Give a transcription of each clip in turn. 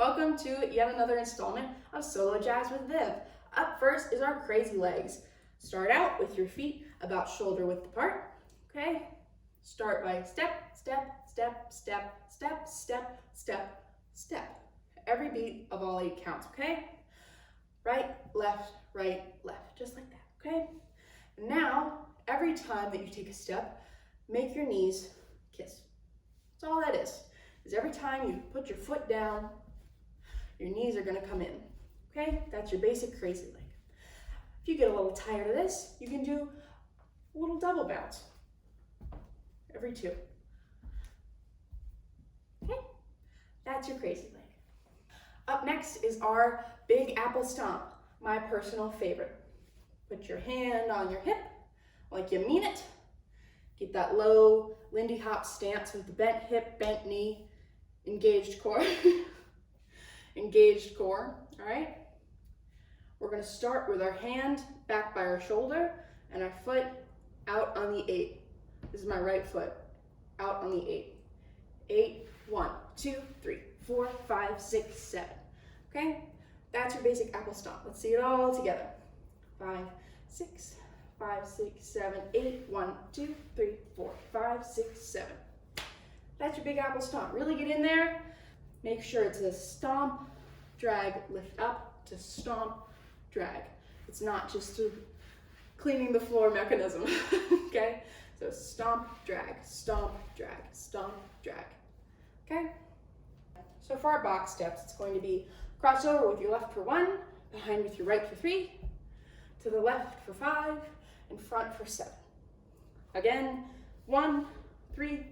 Welcome to yet another installment of Solo Jazz with Viv. Up first is our crazy legs. Start out with your feet about shoulder width apart, okay? Start by step, step, step, step, step, step, step, step. Every beat of all 8 counts, okay? Right, left, just like that, okay? Now, every time that you take a step, make your knees kiss. That's all that is every time you put your foot down, your knees are gonna come in, okay? That's your basic crazy leg. If you get a little tired of this, you can do a little double bounce every 2. Okay, that's your crazy leg. Up next is our big apple stomp, my personal favorite. Put your hand on your hip like you mean it. Get that low Lindy Hop stance with the bent hip, bent knee, engaged core. Engaged core, all right? We're gonna start with our hand back by our shoulder and our foot out on the 8. This is my right foot, out on the 8. 8, 1, 2, 3, 4, 5, 6, 7. Okay? That's your basic apple stomp. Let's see it all together. 5, 6, 5, 6, 7, 8, 1, 2, 3, 4, 5, 6, 7. That's your big apple stomp. Really get in there. Make sure it's a stomp, drag, lift up to stomp, drag. It's not just a cleaning the floor mechanism, okay? So stomp, drag, stomp, drag, stomp, drag, okay? So for our box steps, it's going to be crossover with your left for 1, behind with your right for 3, to the left for 5, and front for 7. Again, 1, 3,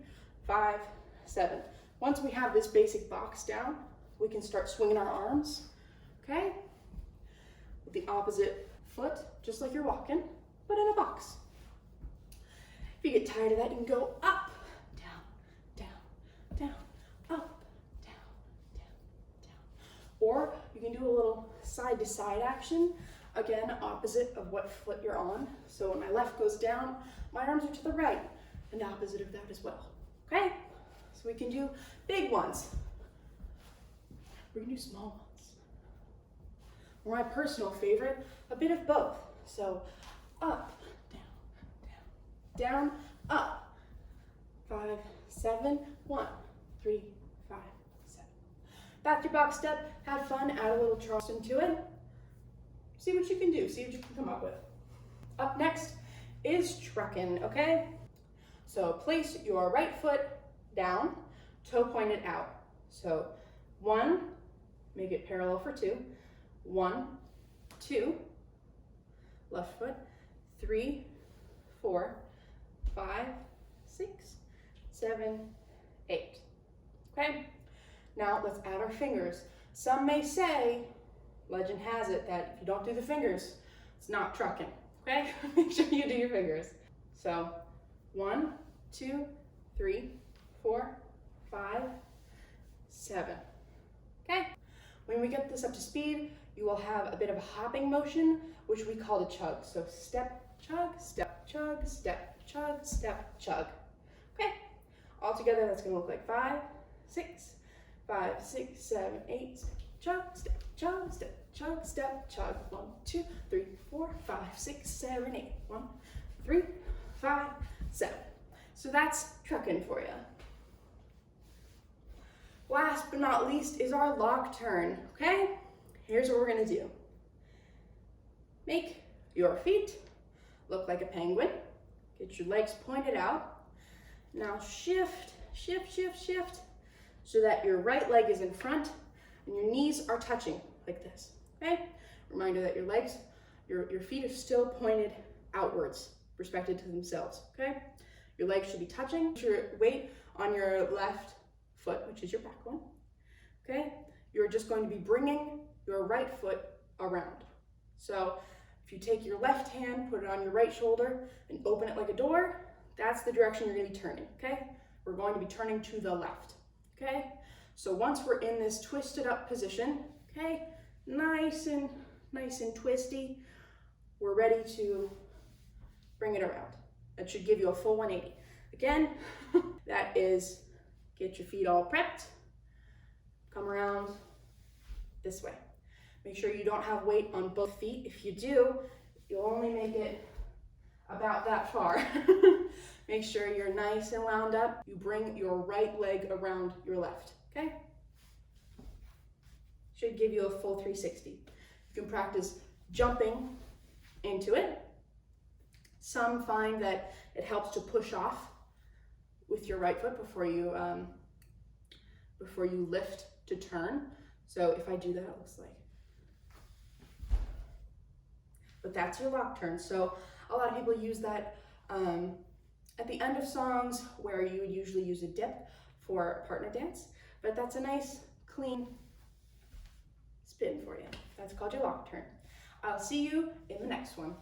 5, 7. Once we have this basic box down, we can start swinging our arms, okay? With the opposite foot, just like you're walking, but in a box. If you get tired of that, you can go up, down, down, down, up, down, down, down. Or you can do a little side-to-side action, again, opposite of what foot you're on. So when my left goes down, my arms are to the right, and opposite of that as well, okay? So we can do big ones. We can do small ones. Or my personal favorite, a bit of both. So up, down, down, down, up. 5, 7, 1, 3, 5, 7. That's your box step. Have fun, add a little Charleston to it. See what you can do, see what you can come up with. Up next is truckin', okay? So place your right foot down, toe pointed out. So 1, make it parallel for 2. 1, 2, left foot, 3, 4, 5, 6, 7, 8. Okay? Now let's add our fingers. Some may say, legend has it, that if you don't do the fingers, it's not truckin'. Okay? Make sure you do your fingers. So 1, 2, 3, 4, 5, 7. Okay? When we get this up to speed, you will have a bit of a hopping motion, which we call the chug. So step, chug, step, chug, step, chug, step, chug. Okay? All together, that's gonna look like 5, 6, 5, 6, 7, 8, chug, step, chug, step, chug, step, chug. 1, 2, 3, 4, 5, 6, 7, 8. 1, 3, 5, 7. So that's truckin' for you. Last but not least is our lock turn, okay? Here's what we're gonna do. Make your feet look like a penguin. Get your legs pointed out. Now shift, shift, shift, shift, so that your right leg is in front and your knees are touching like this, okay? Reminder that your legs, your feet are still pointed outwards, respected to themselves, okay? Your legs should be touching. Put your weight on your left foot, which is your back one, okay? You're just going to be bringing your right foot around. So if you take your left hand, put it on your right shoulder, and open it like a door, that's the direction you're gonna be turning, okay? We're going to be turning to the left, okay? So once we're in this twisted up position, okay, nice and twisty, we're ready to bring it around. That should give you a full 180. Again, that is get your feet all prepped, come around this way. Make sure you don't have weight on both feet. If you do, you'll only make it about that far. Make sure you're nice and wound up. You bring your right leg around your left, okay? Should give you a full 360. You can practice jumping into it. Some find that it helps to push off with your right foot before you lift to turn. So if I do that, it looks like. But that's your lock turn. So a lot of people use that at the end of songs where you would usually use a dip for partner dance, but that's a nice clean spin for you. That's called your lock turn. I'll see you in the next one.